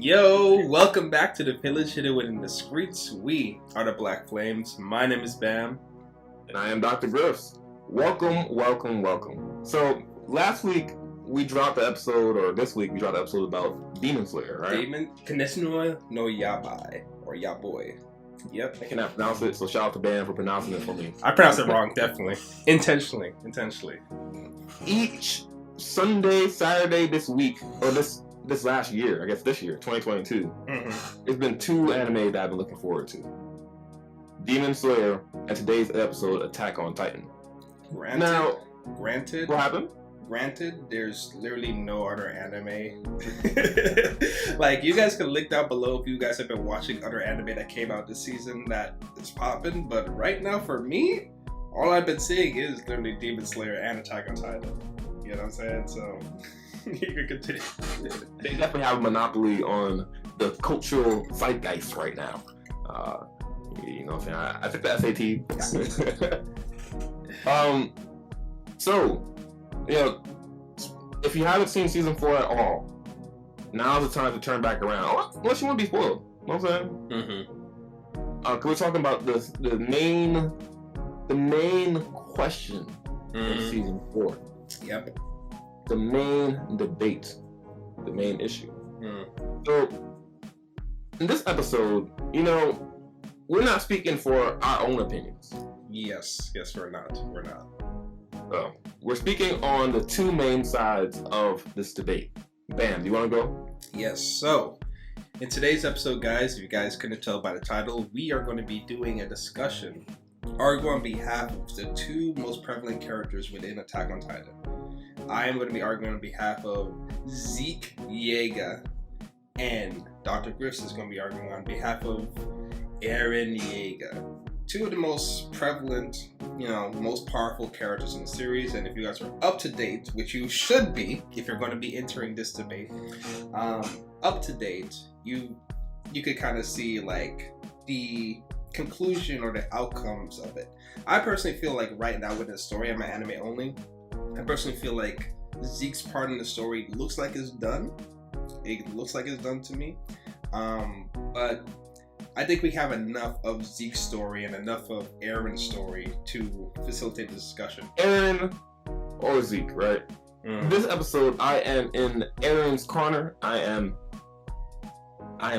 Yo, welcome back to the village hidden within the Skreets. We are the Black Flames. My name is Bam. And I am Dr. Griffs. Welcome. So, last week we dropped the episode, or this week we dropped the episode about Demon Slayer, right? Demon Kinesuno no Yabai, or Yaboy. Yep. I cannot pronounce it, so shout out to Bam for pronouncing it for me. I pronounced it wrong, definitely. Intentionally. Each Sunday, Saturday this week, or this last year, I guess this year, 2022, There's been two anime that I've been looking forward to. Demon Slayer and today's episode, Attack on Titan. Granted. What happened? Granted, there's literally no other anime. Like, you guys can link down below if you guys have been watching other anime that came out this season that is popping. But right now, for me, all I've been seeing is literally Demon Slayer and Attack on Titan. You know what I'm saying? So, you can continue. They definitely have a monopoly on the cultural zeitgeist right now. You know what I'm saying? I took the SAT. So, you know, if you haven't seen season 4 at all, now's the time to turn back around. Unless you want to be spoiled. You know what I'm saying? Cause we're talking about the main question in season 4. Yep. The main debate, the main issue. So, in this episode, you know, we're not speaking for our own opinions. Yes, we're not. We're speaking on the two main sides of this debate. Bam, do you want to go? Yes, so in today's episode, guys, if you guys couldn't tell by the title, we are going to be doing a discussion arguing on behalf of the two most prevalent characters within Attack on Titan. I am going to be arguing on behalf of Zeke Yeager, and Dr. Griffs is going to be arguing on behalf of Eren Yeager. Two of the most prevalent, most powerful characters in the series, and if you guys are up to date, which you should be if you're going to be entering this debate, up to date, you could kind of see like the conclusion or the outcomes of it. I personally feel like right now with the story, I'm an anime only. I personally feel like Zeke's part in the story looks like it's done. It looks like it's done to me. But I think we have enough of Zeke's story and enough of Eren's story to facilitate the discussion. Eren or Zeke, right? This episode, I am in Eren's corner. I am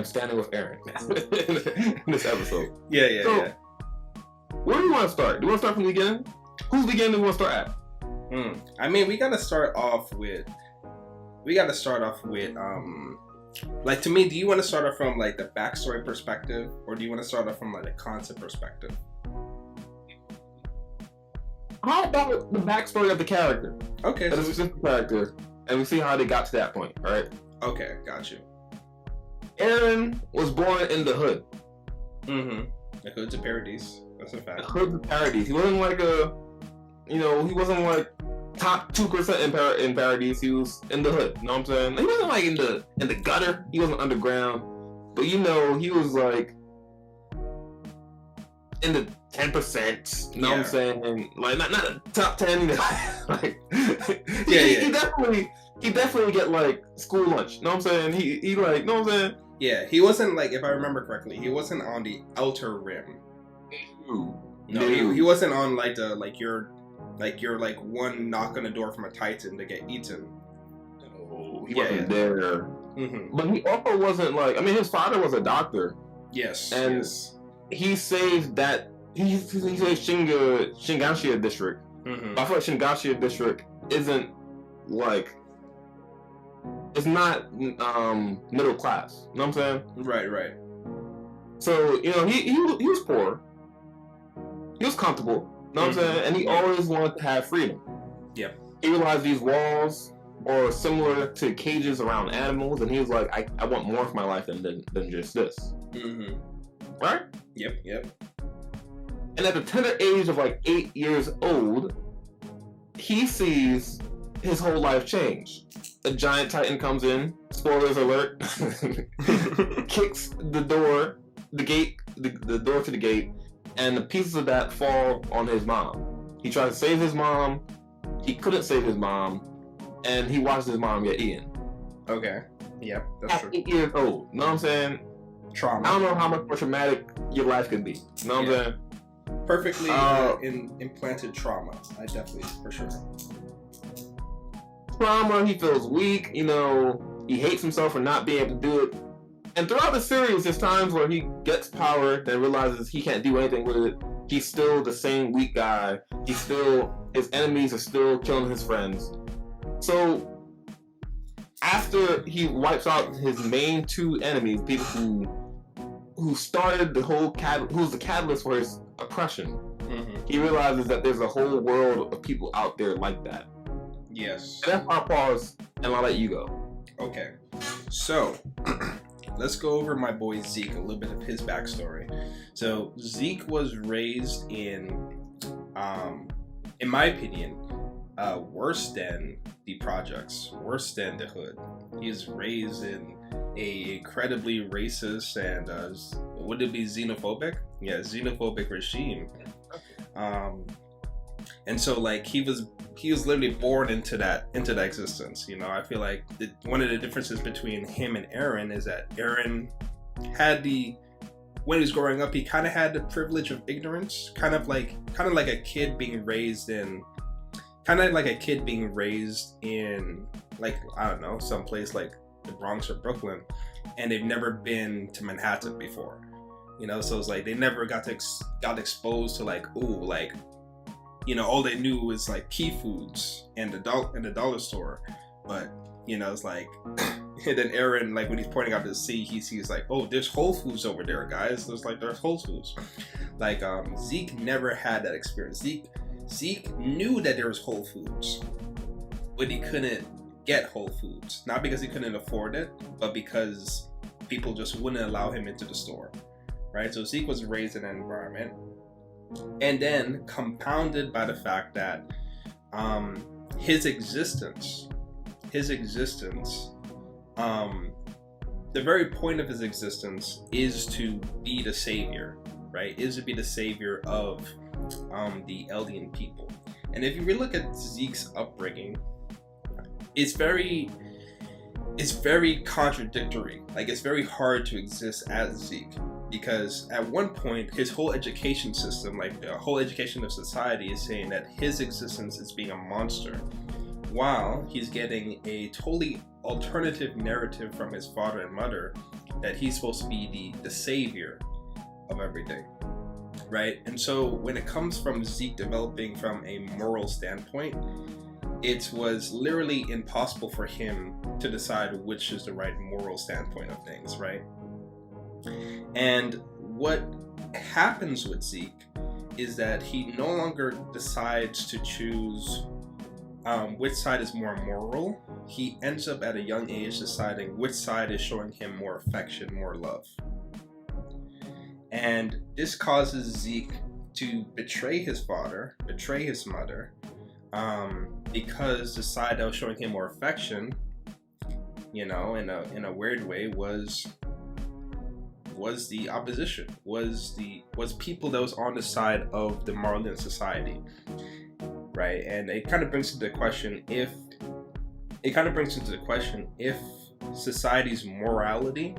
standing with Eren in this episode. Yeah. Where do you want to start? Do you want to start from the beginning? Whose beginning do you want to start at? I mean, we gotta start off with like, to me, do you want to start off from like the backstory perspective, or do you want to start off from like the concept perspective? How about the backstory of the character? Okay. Of the specific character, and we see how they got to that point, right? Okay, got you. Eren was born in the hood. The hood's a paradise. That's a fact. The hood's a paradise. He wasn't like he wasn't like top 2% in paradise. He was in the hood. You know what I'm saying? He wasn't like in the gutter. He wasn't underground. But he was like in the 10%. You know what I'm saying? Like not a top 10. Like he definitely get like school lunch. You know what I'm saying? He like, you know what I'm saying? Yeah, he wasn't like, if I remember correctly, he wasn't on the outer rim. No, he wasn't on like the your one knock on the door from a Titan to get eaten. No, he wasn't there. But he also wasn't like, I mean, his father was a doctor. Yes. And he saved that. He saved Shingekinokyojin district. But I feel like Shingekinokyojin district isn't like, it's not middle class. You know what I'm saying? Right. So, he was poor. He was comfortable. You know what I'm saying? And he always wanted to have freedom. Yeah. He realized these walls are similar to cages around animals, and he was like, I want more for my life than just this. Right? Yep. And at the tender age of like 8 years old, he sees his whole life change. A giant Titan comes in, spoilers alert, kicks the door to the gate, and the pieces of that fall on his mom. He tried to save his mom, he couldn't save his mom, and he watched his mom get eaten. Okay. Yeah, that's at true. 8 years old. You know what I'm saying? Trauma. I don't know how much more traumatic your life could be. You know what I'm saying? Perfectly implanted trauma. I definitely, for sure. Trauma, he feels weak, you know, he hates himself for not being able to do it. And throughout the series, there's times where he gets power, then realizes he can't do anything with it. He's still the same weak guy. His enemies are still killing his friends. So, after he wipes out his main two enemies, people who started the whole who's the catalyst for his oppression, he realizes that there's a whole world of people out there like that. Yes. And that's my pause, and I'll let you go. Okay. So, let's go over my boy Zeke, a little bit of his backstory. So, Zeke was raised in my opinion, worse than the projects, worse than the hood. He's raised in a incredibly racist and would it be xenophobic? Yeah, xenophobic regime. And so like he was literally born into that existence. You know, I feel like one of the differences between him and Eren is that Eren had when he was growing up, he kind of had the privilege of ignorance, kind of like a kid being raised in like, I don't know, someplace like the Bronx or Brooklyn, and they've never been to Manhattan before, you know. So it's like they never got exposed to like, ooh, like, you know, all they knew was like Key Foods and the dollar store. But you know, it's like and then Eren, like when he's pointing out to the sea, he sees like, oh, there's Whole Foods over there, guys. There's Whole Foods. Like Zeke never had that experience. Zeke knew that there was Whole Foods, but he couldn't get Whole Foods. Not because he couldn't afford it, but because people just wouldn't allow him into the store, right? So Zeke was raised in that environment, and then compounded by the fact that his existence, the very point of his existence is to be the savior, right? Is to be the savior of the Eldian people. And if you really look at Zeke's upbringing, it's very contradictory. Like, it's very hard to exist as Zeke, because at one point his whole education system, like the whole education of society, is saying that his existence is being a monster, while he's getting a totally alternative narrative from his father and mother that he's supposed to be the savior of everything, right? And so when it comes from Zeke developing from a moral standpoint, it was literally impossible for him to decide which is the right moral standpoint of things, right? And what happens with Zeke is that he no longer decides to choose which side is more moral. He ends up at a young age deciding which side is showing him more affection, more love. And this causes Zeke to betray his father, betray his mother, because the side that was showing him more affection, you know, in a weird way, was the opposition, was people that was on the side of the Marleyan society, right? And it kind of brings into question if society's morality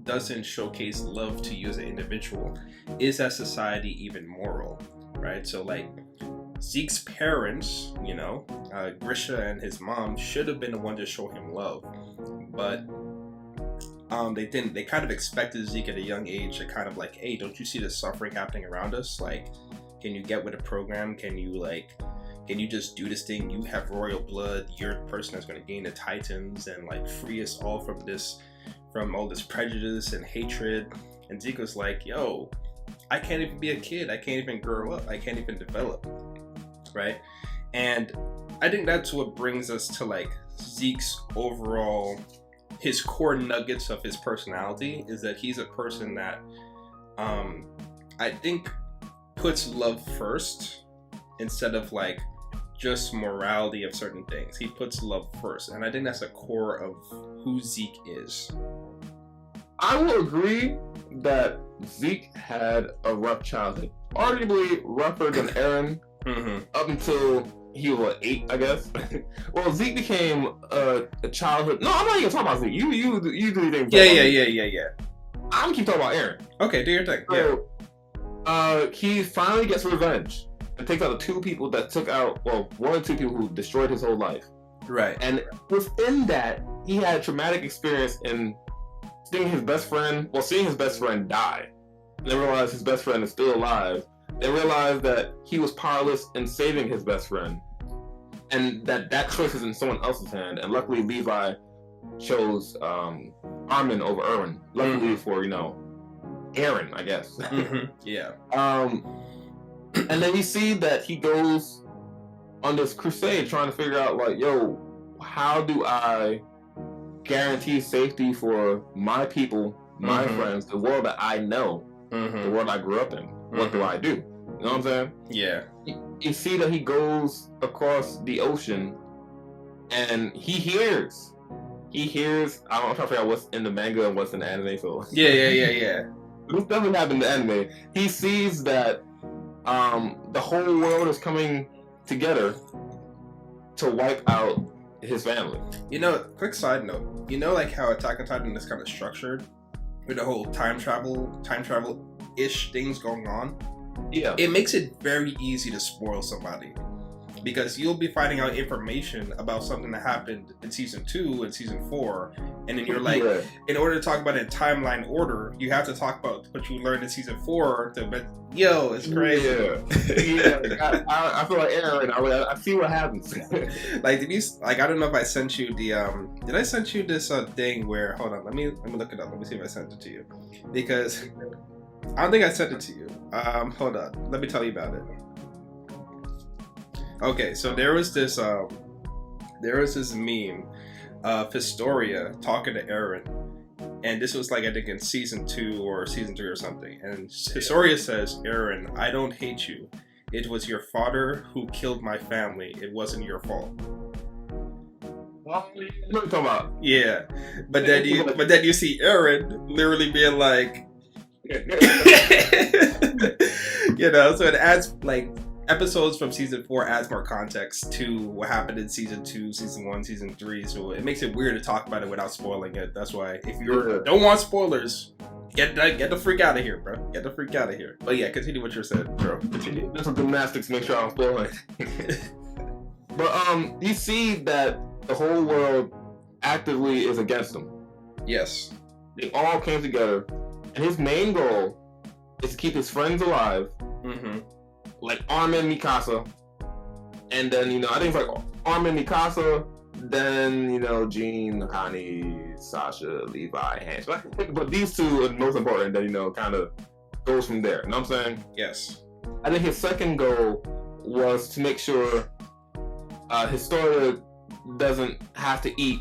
doesn't showcase love to you as an individual, is that society even moral, right? So like Zeke's parents, you know, Grisha and his mom, should have been the one to show him love, but they didn't. They kind of expected Zeke at a young age to kind of like, hey, don't you see the suffering happening around us? Like, can you get with a program? Can you just do this thing? You have royal blood. You're the person that's going to gain the Titans and like free us all from all this prejudice and hatred. And Zeke was like, yo, I can't even be a kid. I can't even grow up. I can't even develop, right? And I think that's what brings us to like Zeke's overall, his core nuggets of his personality, is that he's a person that I think puts love first instead of like just morality of certain things. He puts love first, and I think that's a core of who Zeke is. I will agree that Zeke had a rough childhood, arguably rougher than Eren, up until he was what, 8, I guess. Well, Zeke became a childhood. No, I'm not even talking about Zeke. You do your thing. Yeah. I'm gonna keep talking about Eren. Okay, do your thing. So, he finally gets revenge and takes out the 2 people that took out, well, 1 or 2 people who destroyed his whole life. Right. And within that, he had a traumatic experience in seeing his best friend die. And then realized his best friend is still alive. Then realized that he was powerless in saving his best friend. And that choice is in someone else's hand. And luckily, Levi chose Armin over Eren. Luckily for, Eren, I guess. Yeah. And then you see that he goes on this crusade trying to figure out, like, yo, how do I guarantee safety for my people, my friends, the world that I know, the world I grew up in? What do I do? You know what I'm saying? Yeah. You see that he goes across the ocean and he hears. I'm trying to figure out what's in the manga and what's in the anime. So Yeah. This doesn't happen in the anime. He sees that the whole world is coming together to wipe out his family. Quick side note. Like how Attack on Titan is kind of structured with the whole time travel-ish things going on. Yeah. It makes it very easy to spoil somebody. Because you'll be finding out information about something that happened in season 2 and season 4, and then you're like, in order to talk about it in timeline order, you have to talk about what you learned in season 4. It's crazy. Yeah. I feel like Eren. I see what happens. I don't know if I sent you the did I send you this thing where, hold on, let me look it up. Let me see if I sent it to you, because I don't think I sent it to you. Hold on, let me tell you about it. Okay, so there was this meme of Historia talking to Eren, and this was like, I think in season 2 or season 3 or something, and Historia says, "Eren, I don't hate you. It was your father who killed my family. It wasn't your fault." What are you talking about? Yeah, but then you see Eren literally being like, so it adds like. Episodes from season 4 adds more context to what happened in season 2, season 1, season 3, so it makes it weird to talk about it without spoiling it. That's why, if you don't want spoilers, get the freak out of here, bro. Get the freak out of here. But yeah, continue what you're saying, bro. Continue. There's some gymnastics, make sure I don't spoil it. But you see that the whole world actively is against him. Yes. They all came together, and his main goal is to keep his friends alive. Like Armin, Mikasa, and then I think it's like Armin, Mikasa, then Jean, Nakani, Sasha, Levi, Hans. But these 2 are the most important. Then kind of goes from there. You know what I'm saying? Yes. I think his second goal was to make sure Historia doesn't have to eat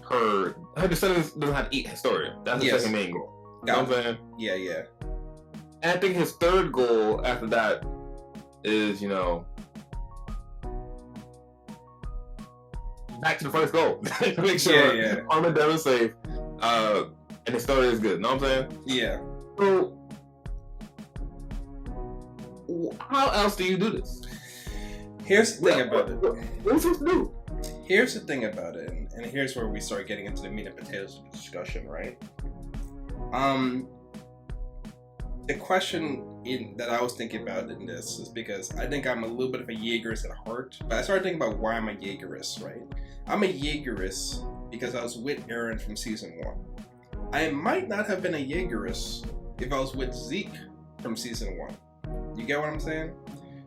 her descendants doesn't have to eat Historia. That's his second main goal. You know what I'm saying? Yeah. And I think his third goal after that is, back to the first goal. Make sure Armin Devon is safe, and his story is good. You know what I'm saying? Yeah. So, how else do you do this? Here's the thing about it. What are you supposed to do? Here's the thing about it, and here's where we start getting into the meat and potatoes of the discussion, right? The question that I was thinking about in this is because I think I'm a little bit of a Yeagerist at heart, but I started thinking about why I'm a Yeagerist, right? I'm a Yeagerist because I was with Eren from season 1. I might not have been a Yeagerist if I was with Zeke from season 1. You get what I'm saying?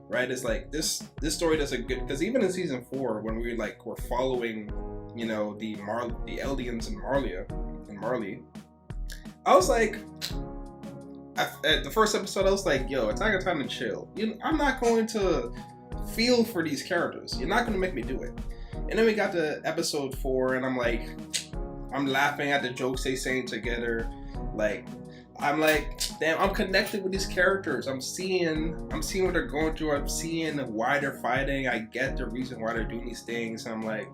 Right? It's like this story does a good, because even in season 4, when we were following, the Eldians and Marley, I was like, at the first episode, I was like, yo, Attack on Titan, chill. I'm not going to feel for these characters. You're not going to make me do it. And then we got to episode 4, and I'm laughing at the jokes they saying together. I'm like, damn, I'm connected with these characters. I'm seeing what they're going through. I'm seeing why they're fighting. I get the reason why they're doing these things. And I'm like,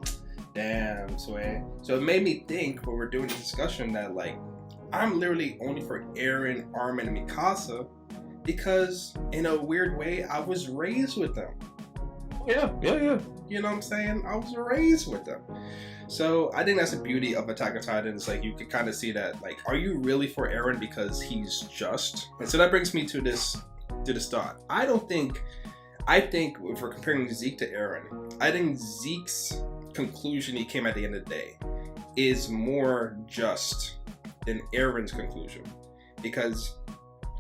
damn, so it made me think when we're doing the discussion that I'm literally only for Eren, Armin, and Mikasa because in a weird way I was raised with them. Yeah. You know what I'm saying? I was raised with them. So I think that's the beauty of Attack on Titan. It's like you can kind of see that, like, are you really for Eren because he's just? And so that brings me to this thought. I think if we're comparing Zeke to Eren, I think Zeke's conclusion he came at the end of the day is more just than Eren's conclusion, because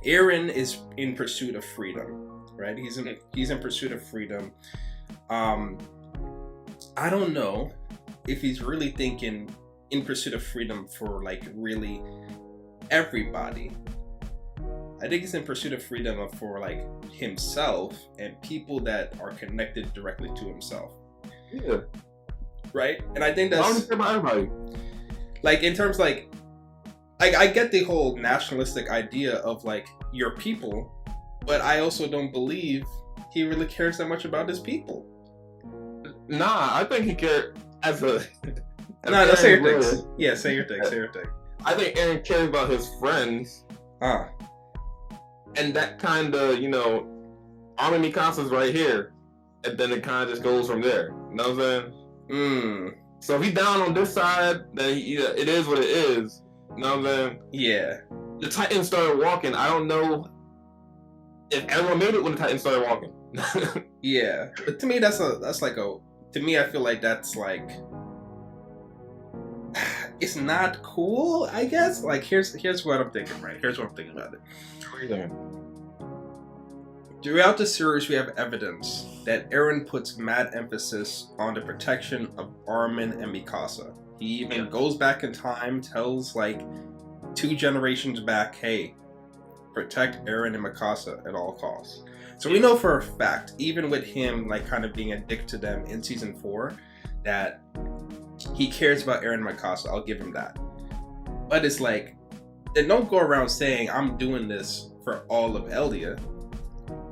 Eren is in pursuit of freedom, right? He's in pursuit of freedom. I don't know if he's really thinking in pursuit of freedom for like really everybody. I think he's in pursuit of freedom for like himself and people that are connected directly to himself. Yeah. Right? And I think that's about everybody. Like in terms like I get the whole nationalistic idea of like your people, but I also don't believe he really cares that much about his people. Nah, I think he cared as a. No, say your things. Yeah, say your thing. I think Eren cares about his friends. And that kind of, Armin Mikasa's right here, and then it kind of just goes from there. You know what I'm saying? So if he's down on this side, then it is what it is. You know what I'm saying? Yeah. The Titans started walking. I don't know if everyone made it when the Titans started walking. Yeah, but to me to me I feel like that's like it's not cool, I guess. Like here's what I'm thinking, right? Here's what I'm thinking about it. What are you thinking? Throughout the series, we have evidence that Eren puts mad emphasis on the protection of Armin and Mikasa. He even goes back in time, tells like 2 generations back, hey, protect Eren and Mikasa at all costs. So we know for a fact, even with him like kind of being a dick to them in season 4, that he cares about Eren and Mikasa. I'll give him that. But it's like, then don't go around saying I'm doing this for all of Eldia.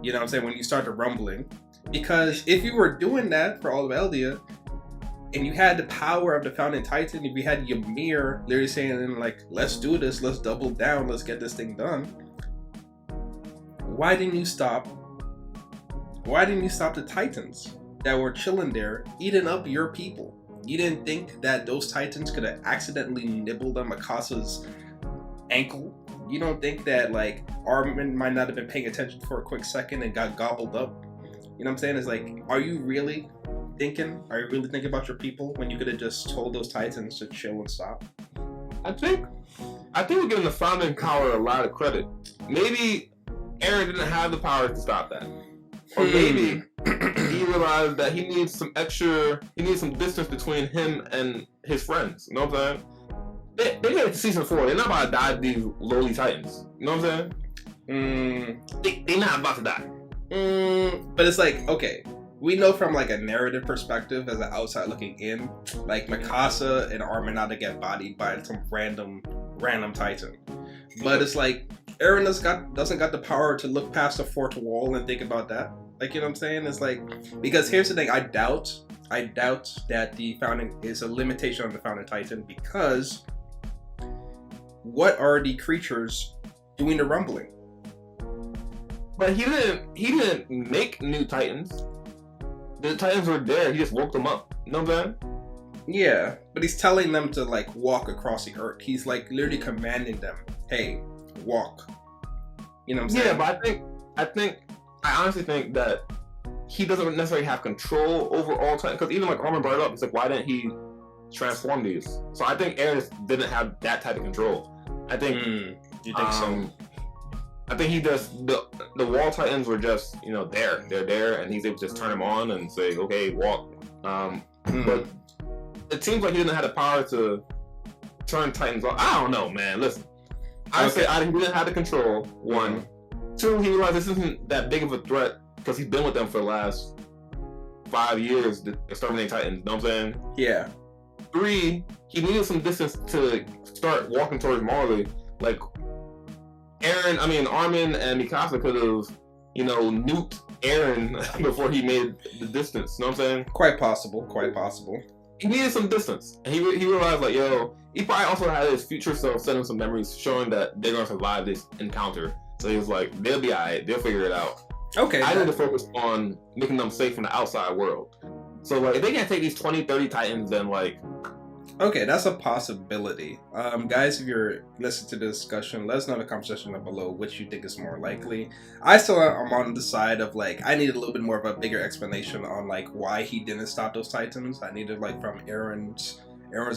You know what I'm saying? When you start the rumbling. Because if you were doing that for all of Eldia, and you had the power of the Founding Titan, if you had Ymir literally saying like, let's do this, let's double down, let's get this thing done. Why didn't you stop the Titans that were chilling there, eating up your people? You didn't think that those Titans could have accidentally nibbled on Mikasa's ankle? You don't think that like Armin might not have been paying attention for a quick second and got gobbled up? You know what I'm saying? It's like, are you really thinking about your people when you could have just told those Titans to chill and stop? I think we're giving the Founding Power a lot of credit. Maybe Eren didn't have the power to stop that. Or maybe he realized that he needs some distance between him and his friends. You know what I'm saying? They made it to season 4. They're not about to die to these lowly Titans. You know what I'm saying? They're not about to die. But it's like, okay, we know from like a narrative perspective as an outside looking in, like Mikasa and Armin not to get bodied by some random Titan. But it's like Eren doesn't got the power to look past the 4th wall and think about that. Like, you know what I'm saying? It's like, because here's the thing, I doubt that the Founding is a limitation on the Founding Titan, because what are the creatures doing the rumbling? But he didn't make new Titans. The Titans were there, he just woke them up. You know what I'm saying? Yeah, but he's telling them to like walk across the earth. He's like literally commanding them, hey, walk. You know what I'm saying? Yeah, but I honestly think that he doesn't necessarily have control over all Titans, because even like Armin brought it up, it's like, why didn't he transform these? So I think Eren didn't have that type of control. I think you think so? I think he just the wall Titans were just they're there, and he's able to just turn them on and say, okay, walk. But it seems like he didn't have the power to turn Titans on. I don't know, man. Listen, I say he didn't have the control. 1, 2, he realized this isn't that big of a threat because he's been with them for the last 5 years to exterminate Titans. You know what I'm saying? Yeah. 3, he needed some distance to start walking towards Marley. Like Armin and Mikasa could have, nuked Eren before he made the distance. You know what I'm saying? Quite possible. He needed some distance. And he realized, like, he probably also had his future self send him some memories showing that they're going to survive this encounter. So he was like, they'll be alright. They'll figure it out. Okay. I need to focus on making them safe from the outside world. So, like, if they can't take these 20, 30 Titans, then, like... Okay, that's a possibility. Guys, if you're listening to the discussion, let us know in the comment section down below which you think is more likely. I still am on the side of, like, I need a little bit more of a bigger explanation on, like, why he didn't stop those Titans. I needed, like, from Eren's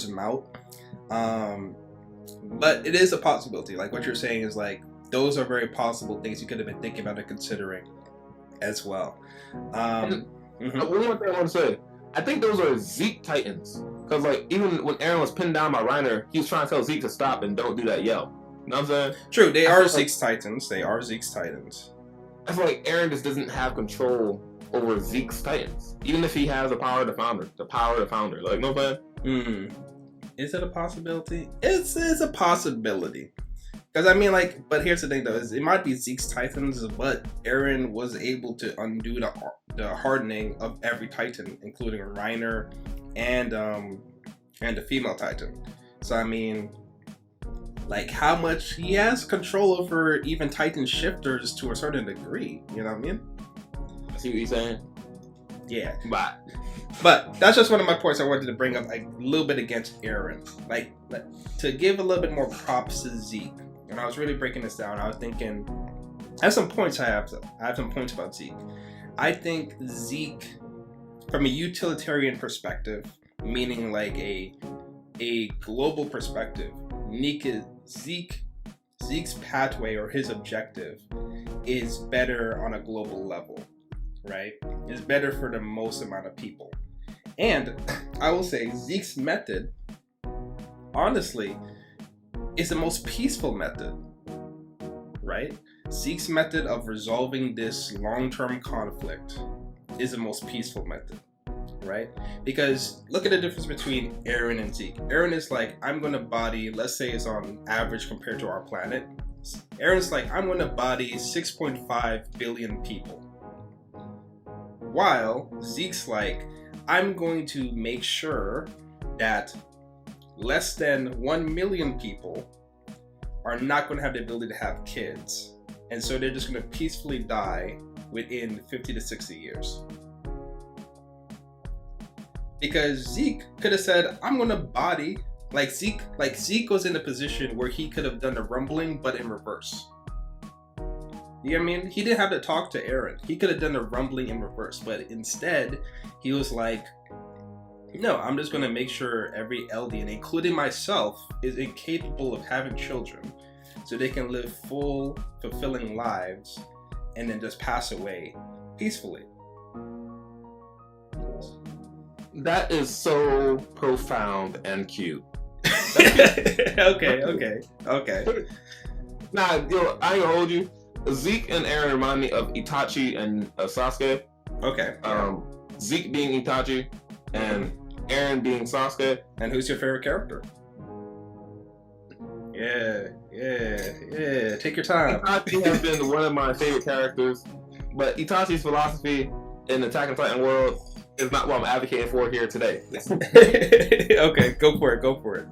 mouth. But it is a possibility. Like, what you're saying is, like, those are very possible things you could have been thinking about and considering as well. One more thing I want to say. I think those are Zeke Titans. Because, like, even when Eren was pinned down by Reiner, he was trying to tell Zeke to stop and don't do that yell. You know what I'm saying? True, they are Zeke's Titans. They are Zeke's Titans. I feel like Eren just doesn't have control over Zeke's Titans. Even if he has the power of the founder. The power of the founder. Like, no man? Is it a possibility? It's a possibility. Because, I mean, like, but here's the thing, though. Is it might be Zeke's Titans, but Eren was able to undo the hardening of every Titan, including Reiner and the female Titan. So, I mean, like, how much he has control over even Titan shifters to a certain degree. You know what I mean? I see what you're saying. Yeah. But that's just one of my points I wanted to bring up, like, a little bit against Eren. Like, to give a little bit more props to Zeke. And I was really breaking this down. I was thinking, I have some points I have some points about Zeke. I think Zeke, from a utilitarian perspective, meaning like a global perspective, Zeke's pathway or his objective is better on a global level, right? It's better for the most amount of people. And I will say Zeke's method, honestly, is the most peaceful method, right? Zeke's method of resolving this long-term conflict is the most peaceful method, right? Because look at the difference between Eren and Zeke. Eren is like, I'm gonna body, let's say it's on average compared to our planet. Eren's like, I'm gonna body 6.5 billion people. While Zeke's like, I'm going to make sure that less than 1 million people are not going to have the ability to have kids. And so they're just going to peacefully die within 50 to 60 years. Because Zeke could have said, I'm going to body, Zeke was in a position where he could have done the rumbling, but in reverse. You know what I mean? He didn't have to talk to Eren. He could have done the rumbling in reverse, but instead, he was like, no, I'm just going to make sure every Eldian, including myself, is incapable of having children so they can live full, fulfilling lives and then just pass away peacefully. That is so profound and cute. Okay. Nah, yo, I ain't gonna hold you. Zeke and Eren remind me of Itachi and Sasuke. Okay. Zeke being Itachi and Eren being Sasuke. And who's your favorite character? Yeah. Take your time. Itachi has been one of my favorite characters, but Itachi's philosophy in the Attack on Titan world is not what I'm advocating for here today. Okay, go for it.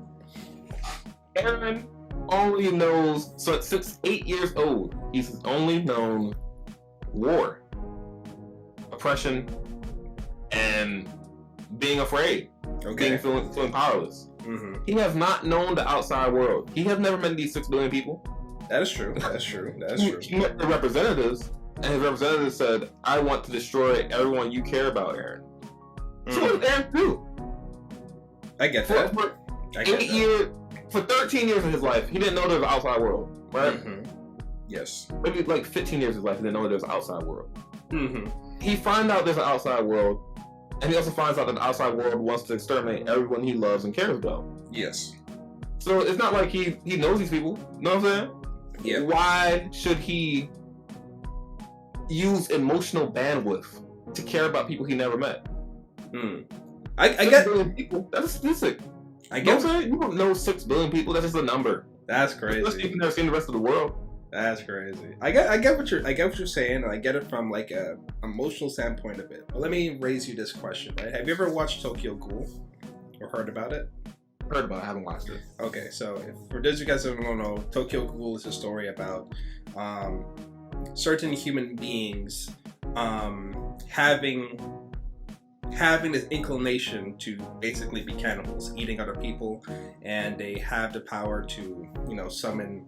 Eren only knows, so since 8 years old, he's only known war, oppression, and being afraid, feeling powerless. Mm-hmm. He has not known the outside world. He has never met these 6 billion people. That is true. He met the representatives, and his representatives said, I want to destroy everyone you care about, Eren. So what did Eren do? I get that. For 13 years of his life, he didn't know there was an outside world, right? Mm-hmm. Yes. Maybe like 15 years of his life, he didn't know there was an outside world. Mm-hmm. He finds out there's an outside world, and he also finds out that the outside world wants to exterminate everyone he loves and cares about. Yes. So it's not like he knows these people. You know what I'm saying? Yeah. Why should he use emotional bandwidth to care about people he never met? I get people. That's a statistic. I get. You don't know 6 billion people. That's just a number. That's crazy. Especially if you've never seen the rest of the world. That's crazy. I get what you're saying, and I get it from like a emotional standpoint of it. But let me raise you this question, right? Have you ever watched Tokyo Ghoul or heard about it? Heard about it. I haven't watched it. Okay, so for those of you guys who don't know, Tokyo Ghoul is a story about certain human beings having this inclination to basically be cannibals, eating other people, and they have the power to, you know, summon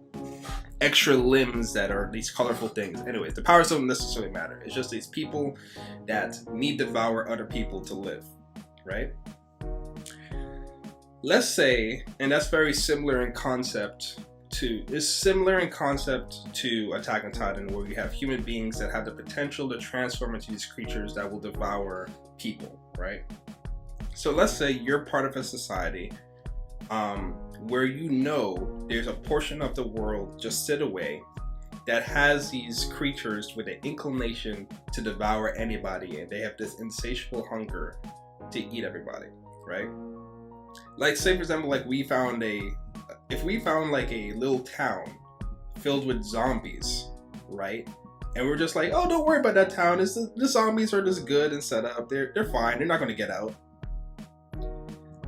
extra limbs that are these colorful things. Anyways, the powers don't necessarily matter. It's just these people that need to devour other people to live, right? Let's say, and that's very similar in concept to Attack on Titan, where you have human beings that have the potential to transform into these creatures that will devour people, right? So let's say you're part of a society where you know there's a portion of the world just sit away that has these creatures with an inclination to devour anybody, and they have this insatiable hunger to eat everybody, right? Like, say for example, like if we found like a little town filled with zombies, right? And we're just like, oh, don't worry about that town. The zombies are just good and set up. They're fine. They're not going to get out.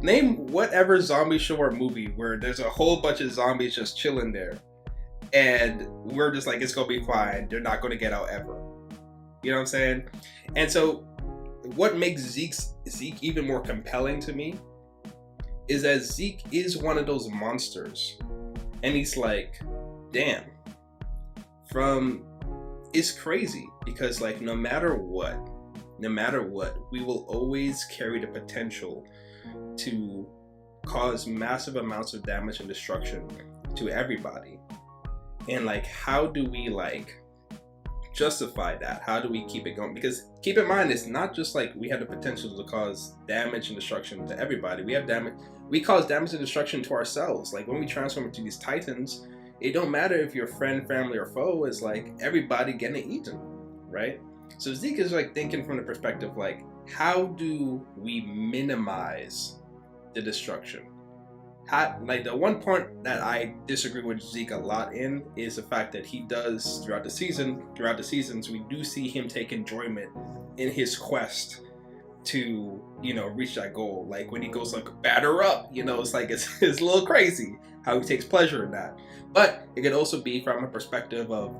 Name whatever zombie show or movie where there's a whole bunch of zombies just chilling there, and we're just like, it's going to be fine. They're not going to get out ever. You know what I'm saying? And so what makes Zeke even more compelling to me is that Zeke is one of those monsters. And he's like, damn. It's crazy because, like, no matter what, we will always carry the potential to cause massive amounts of damage and destruction to everybody. And, like, how do we, like, justify that? How do we keep it going? Because keep in mind, it's not just like we have the potential to cause damage and destruction to everybody. We cause damage and destruction to ourselves. Like, when we transform into these titans, it don't matter if you're friend, family, or foe. It's like everybody getting eaten, right? So Zeke is like thinking from the perspective, like, how do we minimize the destruction? Like, the one point that I disagree with Zeke a lot in is the fact that he does throughout the seasons, we do see him take enjoyment in his quest to, you know, reach that goal. Like when he goes like, batter up, you know, it's like, it's a little crazy how he takes pleasure in that. But it could also be from a perspective of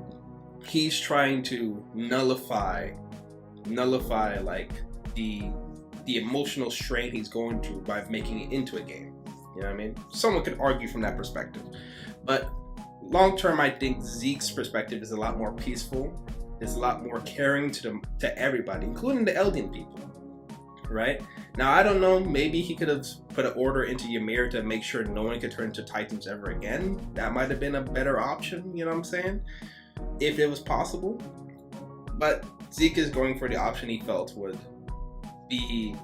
he's trying to nullify like the emotional strain he's going through by making it into a game. You know what I mean? Someone could argue from that perspective. But long term, I think Zeke's perspective is a lot more peaceful. It's a lot more caring to everybody, including the Eldian people. Right? Now, I don't know, maybe he could have put an order into Ymir to make sure no one could turn into Titans ever again. That might have been a better option, you know what I'm saying? If it was possible. But Zeke is going for the option he felt would be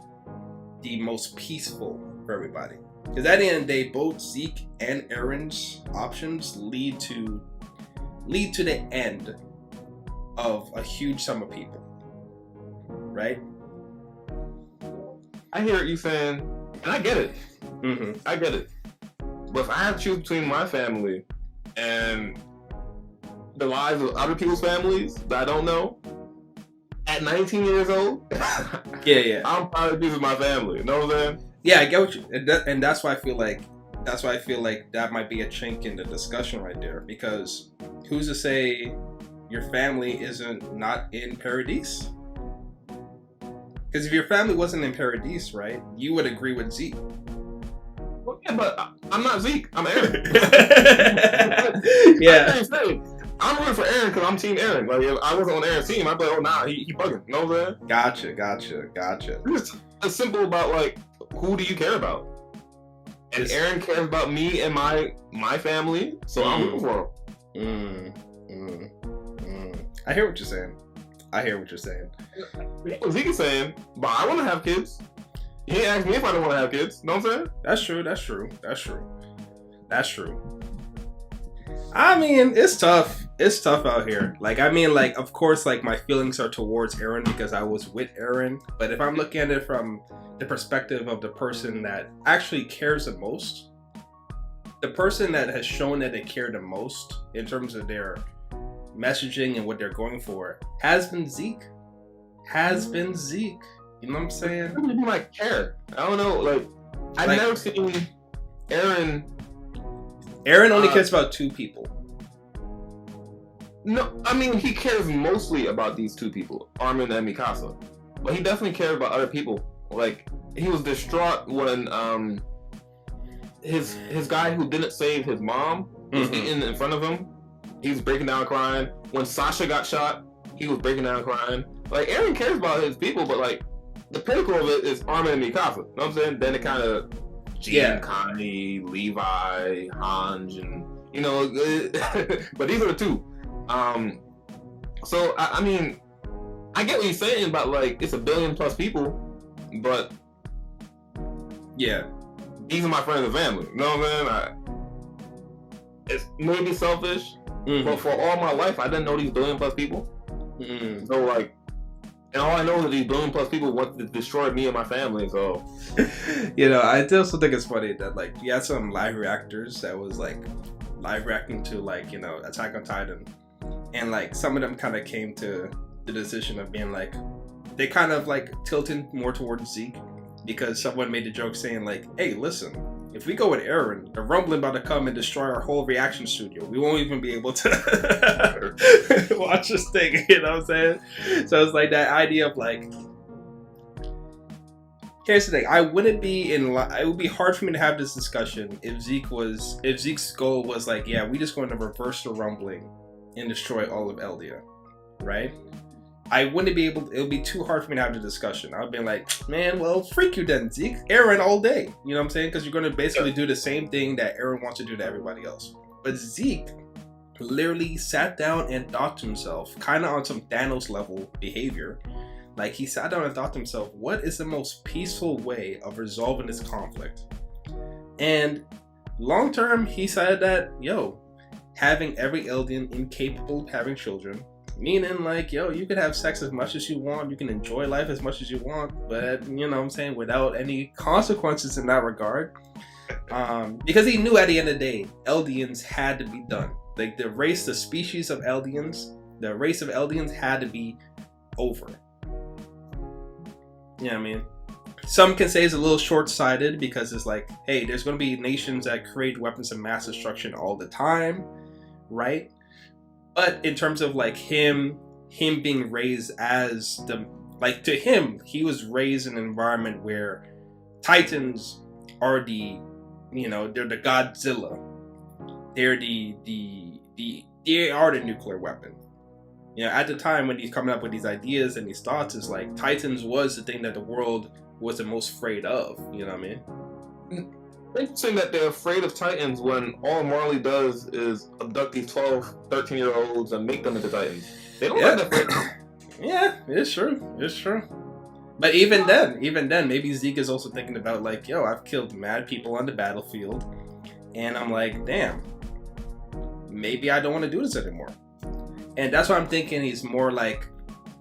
the most peaceful for everybody. Because at the end of the day, both Zeke and Eren's options lead to the end of a huge sum of people. Right? I hear what you're saying, and I get it. Mm-hmm. I get it. But if I have to choose between my family and the lives of other people's families that I don't know, at 19 years old, yeah, I'm probably choosing my family. You know what I'm saying? Yeah, I get what you, and that's why I feel like that might be a chink in the discussion right there. Because who's to say your family isn't not in Paradise? Because if your family wasn't in Paradise, right, you would agree with Zeke. Well, yeah, but I'm not Zeke. I'm Eren. Yeah. I'm rooting for Eren because I'm Team Eren. Like, if I wasn't on Eren's team, I'd be like, oh, nah, he bugging. You know what I'm saying? Gotcha. It's simple about, like, who do you care about? And Eren cares about me and my family, so I'm rooting for him. I hear what you're saying. What Zeke is saying, but I want to have kids. He ain't asked me if I don't want to have kids. Know what I'm saying? That's true. I mean, it's tough. It's tough out here. Like, I mean, like, of course, like, my feelings are towards Eren because I was with Eren. But if I'm looking at it from the perspective of the person that actually cares the most, the person that has shown that they care the most in terms of their messaging and what they're going for has been Zeke. You know what I'm saying? Who do you like care? I don't know. Like, I've never seen Eren. Eren only cares about two people. No, I mean he cares mostly about these two people, Armin and Mikasa, but he definitely cares about other people. Like he was distraught when his guy who didn't save his mom was eaten in front of him. He was breaking down crying. When Sasha got shot, he was breaking down crying. Like Eren cares about his people, but like the pinnacle of it is Armin and Mikasa. You know what I'm saying? Then it kind of Connie, Levi, Hanj, and you know, but these are the two. So I mean, I get what you're saying about like it's 1 billion plus people, but yeah, these are my friends and family. You know what I'm saying? It's maybe selfish, but for all my life, I didn't know these 1 billion plus people. So like, and all I know is that these 1 billion plus people want to destroy me and my family. So, you know, I also think it's funny that like you had some live reactors that was like live reacting to like, you know, Attack on Titan, and like some of them kind of came to the decision of being like, they kind of like tilted more towards Zeke because someone made a joke saying like, hey, listen, if we go with Eren, the rumbling about to come and destroy our whole reaction studio. We won't even be able to watch this thing, you know what I'm saying? So it's like that idea of like, here's the thing, it would be hard for me to have this discussion if Zeke's goal was like, yeah, we just going to reverse the rumbling and destroy all of Eldia, right? I wouldn't be able to, it would be too hard for me to have the discussion. I would be like, man, well, freak you then, Zeke. Eren all day. You know what I'm saying? Because you're going to basically do the same thing that Eren wants to do to everybody else. But Zeke literally sat down and thought to himself, kind of on some Thanos level behavior. Like he sat down and thought to himself, what is the most peaceful way of resolving this conflict? And long term, he said that, yo, having every Eldian incapable of having children, meaning like, yo, you can have sex as much as you want, you can enjoy life as much as you want, but you know what I'm saying, without any consequences in that regard. Because he knew at the end of the day, Eldians had to be done. Like the species of Eldians, the race of Eldians had to be over. You know what I mean? Some can say it's a little short-sighted because it's like, hey, there's going to be nations that create weapons of mass destruction all the time, right? But in terms of like him being raised as to him, he was raised in an environment where Titans are they're the Godzilla. They're they are the nuclear weapon. You know, at the time when he's coming up with these ideas and these thoughts, it's like Titans was the thing that the world was the most afraid of. You know what I mean? Interesting that they're afraid of Titans when all Marley does is abduct these 12, 13-year-olds and make them into Titans. They don't like that. Yeah, it's true. It's true. But even then, maybe Zeke is also thinking about like, yo, I've killed mad people on the battlefield, and I'm like, damn, maybe I don't want to do this anymore. And that's what I'm thinking. He's more like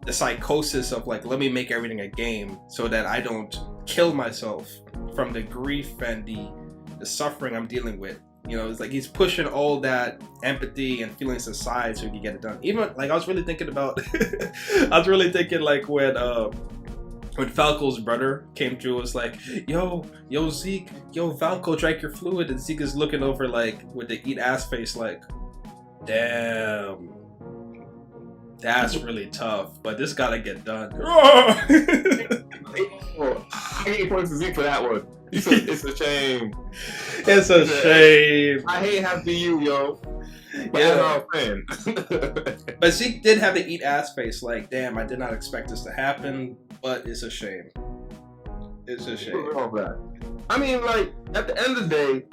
the psychosis of like, let me make everything a game so that I don't kill myself from the grief and the suffering I'm dealing with. You know, it's like he's pushing all that empathy and feelings aside so he can get it done. Even like I was really thinking about like when Falco's brother came through, it was like, yo Zeke, Falco drank your fluid, and Zeke is looking over like with the eat ass face like, damn, that's really tough, but this gotta get done. I hate points to Zeke for that one. It's a shame. It's a shame. I hate having you, yo. But yeah, fan. But Zeke did have the eat ass face, like, damn, I did not expect this to happen, but it's a shame. It's a shame. I mean, like, at the end of the day,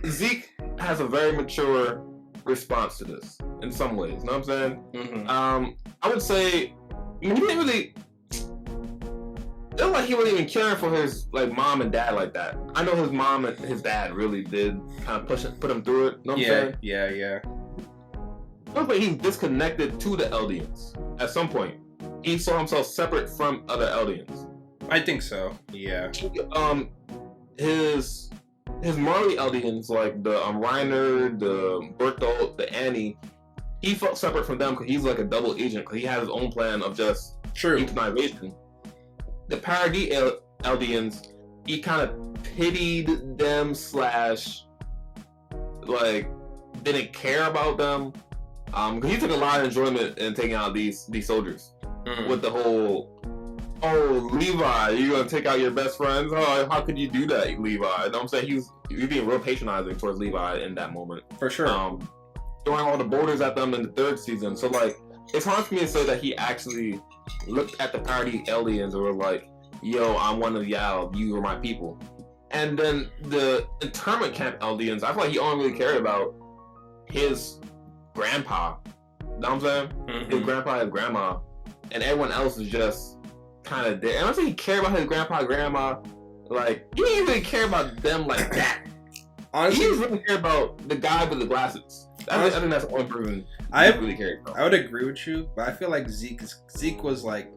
Zeke has a very mature response to this in some ways. You know what I'm saying? Mm-hmm. I would say, he didn't really. It looked like he wasn't even caring for his like mom and dad like that. I know his mom and his dad really did kind of put him through it. You know what I'm saying? Yeah. It looks like he's disconnected to the Eldians at some point. He saw himself separate from other Eldians. I think so. Yeah. His Marley Eldians, like the Reiner, the Bertolt, the Annie, he felt separate from them because he's like a double agent because he had his own plan of just euthanization. The Paradis Eldians, he kind of pitied them / like didn't care about them. Because he took a lot of enjoyment in taking out these soldiers Mm. with the whole, oh, Levi, you gonna take out your best friends? Oh, how could you do that, Levi? You know what I'm saying? He was being real patronizing towards Levi in that moment. For sure. Throwing all the borders at them in the third season. So like, it's hard for me to say that he actually looked at the party aliens and were like, yo, I'm one of y'all, you are my people. And then the internment camp aliens, I feel like he only really cared about his grandpa. You know what I'm saying? Mm-hmm. His grandpa, his grandma. And everyone else is just kind of there. And I don't think he cared about his grandpa, grandma. Like, he didn't really care about them like that. Honestly, he didn't really care about the guy with the glasses. I think that's the only person I really cared about. I would agree with you, but I feel like Zeke was like,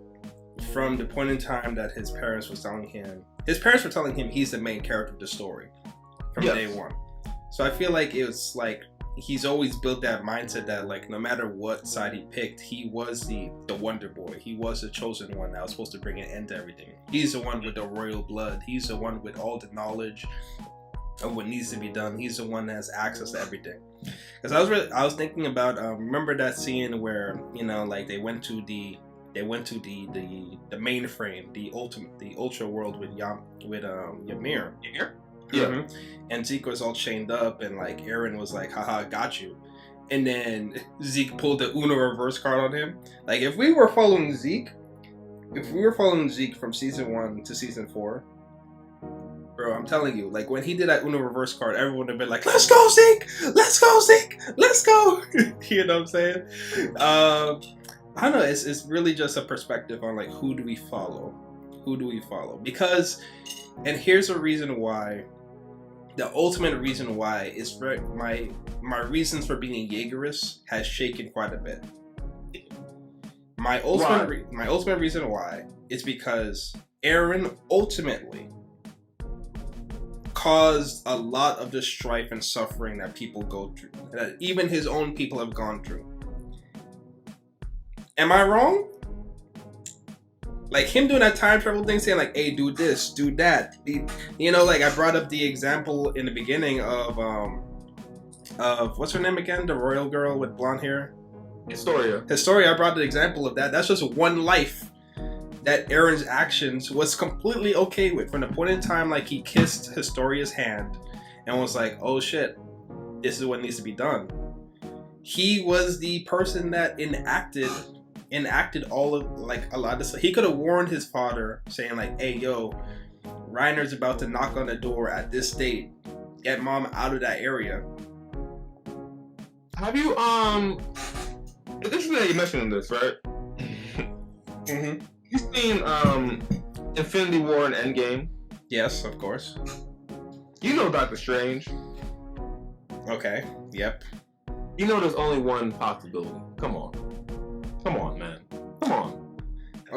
from the point in time that his parents were telling him he's the main character of the story from day one. So I feel like it was like he's always built that mindset that like no matter what side he picked, he was the Wonder Boy. He was the chosen one that was supposed to bring an end to everything. He's the one with the royal blood. He's the one with all the knowledge of what needs to be done. He's the one that has access to everything. Because I was thinking about remember that scene where, you know, like they went to the mainframe, the ultra world with Ymir. Yeah. Mm-hmm. And Zeke was all chained up, and like Eren was like, haha, got you. And then Zeke pulled the Uno reverse card on him. Like if we were following Zeke from season 1 to season 4, bro, I'm telling you, like when he did that Uno reverse card, everyone would have been like, let's go, Zeke! Let's go, Zeke! Let's go! You know what I'm saying? I don't know, it's really just a perspective on like who do we follow? Because, and here's the reason why, the ultimate reason why is for my reasons for being a Yeagerist has shaken quite a bit. My ultimate reason why is because Eren ultimately caused a lot of the strife and suffering that people go through, that even his own people have gone through. Am I wrong? Like him doing that time travel thing, saying like, hey, do this, do that. You know, like I brought up the example in the beginning of what's her name again? The royal girl with blonde hair? Historia, I brought the example of that. That's just one life that Eren's actions was completely okay with. From the point in time like he kissed Historia's hand and was like, oh shit, this is what needs to be done. He was the person that enacted all of like a lot of stuff. He could have warned his father, saying like, hey yo, Reiner's about to knock on the door at this date, get mom out of that area. Have you it's interesting that you mentioned this, right? Mm-hmm. You seen Infinity War and Endgame? Yes, of course. You know Doctor Strange. Okay. Yep. You know there's only one possibility. Come on, man. Come on.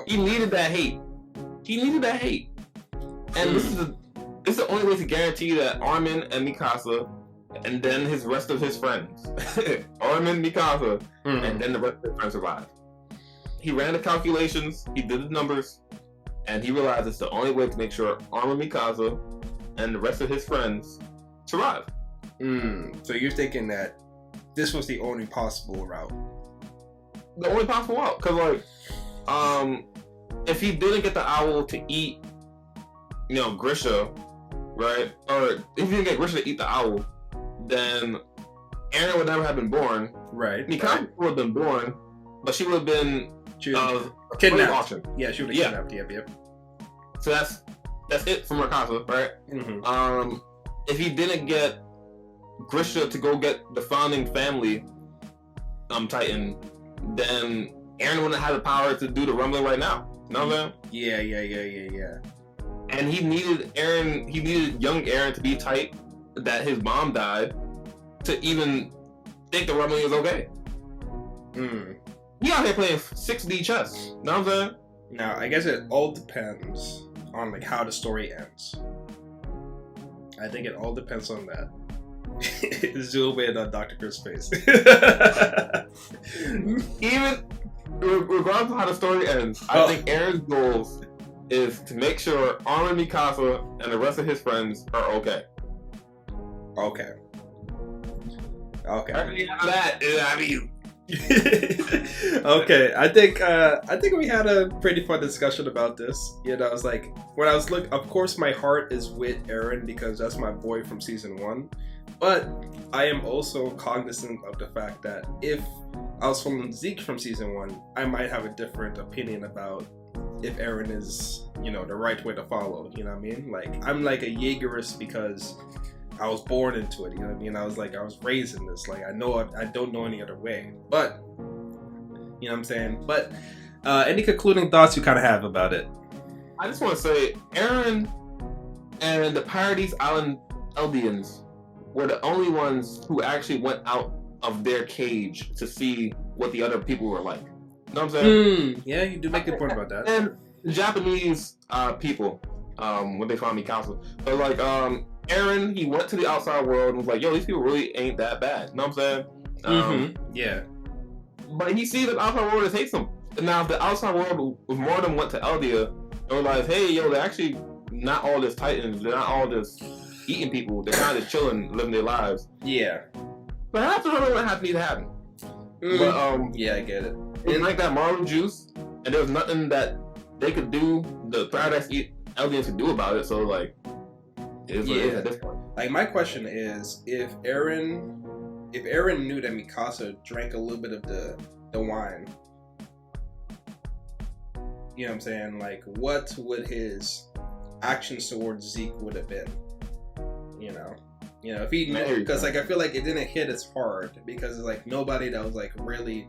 He needed that hate. And this is the only way to guarantee that Armin and Mikasa, and then his rest of his friends, Armin, Mikasa, and then the rest of his friends survive. He ran the calculations, he did the numbers, and he realized it's the only way to make sure Armin, Mikasa, and the rest of his friends survive. So you're thinking that this was the only possible route? The only possible route, because like, if he didn't get the owl to eat, you know, Grisha, right? Or if he didn't get Grisha to eat the owl, then Eren would never have been born. Right. Mikasa would have been born, but she would have been kidnapped. Auction. Yeah, she would have kidnapped. Yep. So that's it for Mikasa, right? Mm-hmm. If he didn't get Grisha to go get the founding family, Titan, then Eren wouldn't have the power to do the rumbling right now. You know what I'm saying? Yeah. And he needed young Eren to be tight, that his mom died, to even think the rumbling was okay. He out here playing 6D chess. You know what I'm saying? Now, I guess it all depends on like how the story ends. I think it all depends on that. Zoom in on Dr. Griff's face. Even regardless of how the story ends, I think Eren's goals is to make sure Armin, Mikasa, and the rest of his friends are okay. Okay. After that, I mean, Okay, I think we had a pretty fun discussion about this. You know, I was like, when I was of course my heart is with Eren because that's my boy from season 1. But I am also cognizant of the fact that if I was following Zeke from season 1, I might have a different opinion about if Eren is, you know, the right way to follow. You know what I mean? Like, I'm like a Yeagerist because I was born into it. You know what I mean? I was raised in this. Like, I don't know any other way. But you know what I'm saying? But any concluding thoughts you kind of have about it? I just want to say, Eren and the Paradise Island Eldians were the only ones who actually went out of their cage to see what the other people were like. You know what I'm saying? Yeah, you do make a good point about that. And the Japanese people, what they call Mikasa, but like Eren, he went to the outside world and was like, "Yo, these people really ain't that bad." You know what I'm saying? Yeah. But he sees that the outside world hates him. And now if the outside world, if more of them went to Eldia and realized, hey, yo, they're actually not all this Titans, they're not all this eating people, they're kind of chilling, living their lives. Yeah. But after all that need to happen. But yeah, I get it. It's like that Marlin juice, and there was nothing that they could do, the Paradise Eldians could do about it, so like, it is what it is at this point. Like, my question is, if Eren knew that Mikasa drank a little bit of the wine, you know what I'm saying? Like, what would his actions towards Zeke would have been? You know, if he knew, because like I feel like it didn't hit as hard because it's like nobody that was like really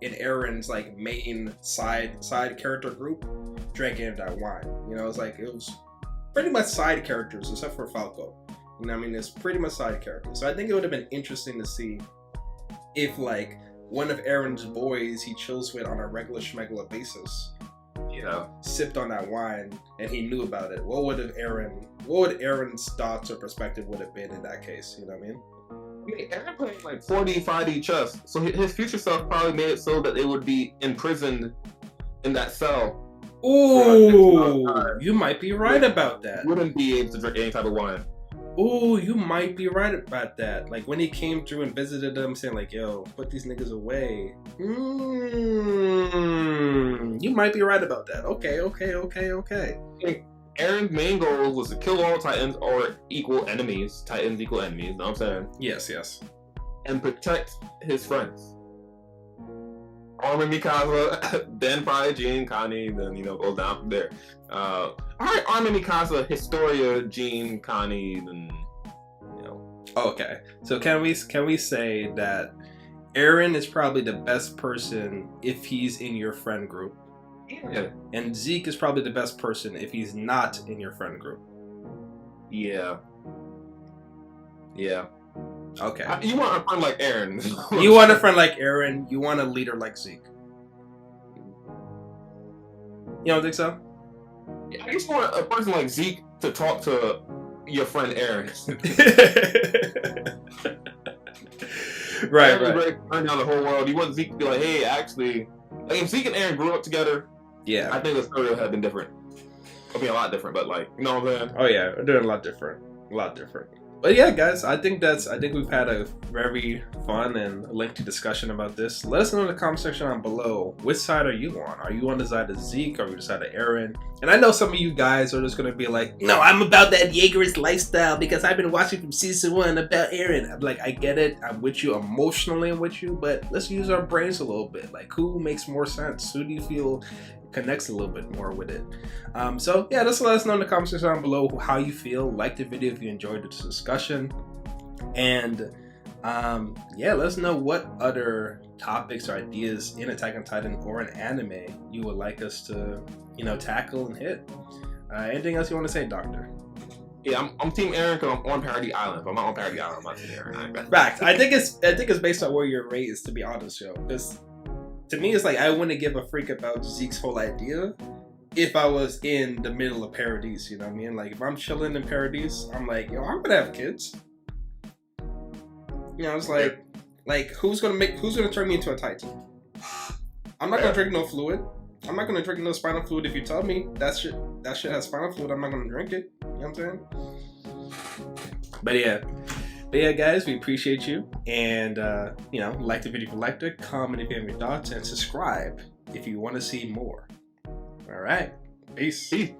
in Eren's like main side character group drank any of that wine. You know, it was pretty much side characters except for Falco. You know what I mean? It's pretty much side characters. So I think it would have been interesting to see if like one of Eren's boys he chills with on a regular schmegular basis, you know, sipped on that wine and he knew about it. What would Eren's thoughts or perspective would have been in that case? You know what I mean? Eren played like 4D, 5D chess, so his future self probably made it so that they would be imprisoned in that cell. Ooh, you might be right about that. Wouldn't be able to drink any type of wine. Ooh, you might be right about that. Like when he came through and visited them, saying like, "Yo, put these niggas away." You might be right about that. Okay. Eren's main goal was to kill all Titans or equal enemies. Titans equal enemies. You know what I'm saying? Yes. And protect his friends. Armin Mikasa, then probably Jean, Connie, then goes down from there. Alright, Armin Mikasa, Historia, Jean, Connie, then Okay. So can we say that Eren is probably the best person if he's in your friend group? Yeah. And Zeke is probably the best person if he's not in your friend group. Yeah. Okay. You want a friend like Eren. You want a friend like Eren. You want a leader like Zeke. You don't think so? Yeah, I just want a person like Zeke to talk to your friend Eren. Right. Turn down the whole world. You want Zeke to be like, hey, actually, like if Zeke and Eren grew up together, yeah, I think the story would have been different. It'll be a lot different, but like, you know what I'm saying? Oh yeah, we're doing a lot different. But yeah, guys, I think we've had a very fun and lengthy discussion about this. Let us know in the comment section down below, which side are you on? Are you on the side of Zeke? Or are you on the side of Eren? And I know some of you guys are just gonna be like, no, I'm about that Yeagerist lifestyle because I've been watching from season 1 about Eren. I'm like, I get it. I'm with you emotionally. I'm with you, but let's use our brains a little bit. Like, who makes more sense? Who do you feel connects a little bit more with it? So yeah, just let us know in the comments section down below how you feel. Like the video if you enjoyed this discussion, and yeah, let us know what other topics or ideas in Attack on Titan or an anime you would like us to tackle and hit. Anything else you want to say, Doctor? Yeah, I'm Team Eren because I'm on Paradise Island. If I'm not on Paradise Island, I'm not Team Eren. Fact. I think it's based on where you're raised, to be honest, yo. Because to me, it's like I wouldn't give a freak about Zeke's whole idea if I was in the middle of Paradise, you know what I mean? Like, if I'm chilling in Paradise, I'm like, yo, I'm gonna have kids. You know, it's like who's gonna turn me into a Titan? I'm not gonna drink no fluid. I'm not gonna drink no spinal fluid if you tell me that shit has spinal fluid. I'm not gonna drink it. You know what I'm saying? But But yeah, guys, we appreciate you. And, like the video if you liked it, comment if you have any thoughts, and subscribe if you want to see more. All right. Peace. Peace.